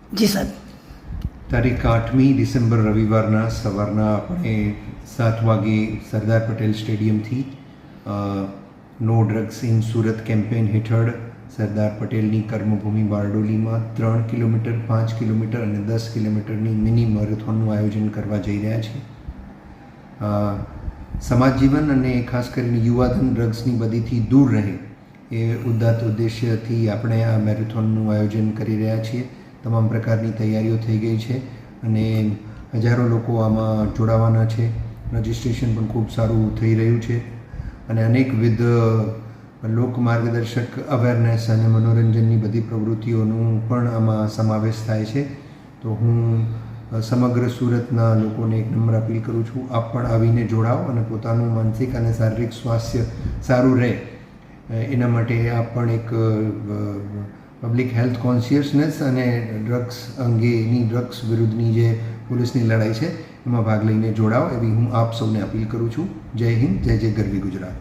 જી સાહેબ. તારીખ 8મી ડિસેમ્બર રવિવારના સવારના આપણે 7 વાગે સરદાર પટેલ સ્ટેડિયમથી no drugs in Surat campaign હેઠળ સરદાર પટેલની કર્મભૂમિ બારડોલીમાં 3 કિલોમીટર, 5 કિલોમીટર અને 10 કિલોમીટરની મિની મેરેથોનનું આયોજન કરવા જઈ રહ્યા છીએ. સમાજ જીવન અને ખાસ કરીને યુવાધન ડ્રગ્સની બદીથી દૂર રહે એ ઉદ્દાત્ત ઉદ્દેશ્યથી આપણે આ મેરેથોનનું આયોજન કરી રહ્યા છીએ. તમામ પ્રકારની તૈયારીઓ થઈ ગઈ છે અને હજારો લોકો આમાં જોડાવાના છે. રજિસ્ટ્રેશન પણ ખૂબ સારું થઈ રહ્યું છે અને અનેકવિધ લોક માર્ગદર્શક અવેરનેસ અને મનોરંજનની બધી પ્રવૃત્તિઓનું પણ આમાં સમાવેશ થાય છે. તો હું સમગ્ર સુરતના લોકોને એક નમ્ર અપીલ કરું છું, આપ પણ આવીને જોડાઓ અને પોતાનું માનસિક અને શારીરિક સ્વાસ્થ્ય સારું રહે એના માટે આપ પણ એક પબ્લિક હેલ્થ કોન્શિયસનેસ અને ડ્રગ્સ અંગેની ડ્રગ્સ વિરુદ્ધની જે પોલીસની લડાઈ છે એમાં ભાગ લઈને જોડાઓ એવી હું આપ સૌને અપીલ કરું છું. જય હિન્દ, જય જય ગરવી ગુજરાત.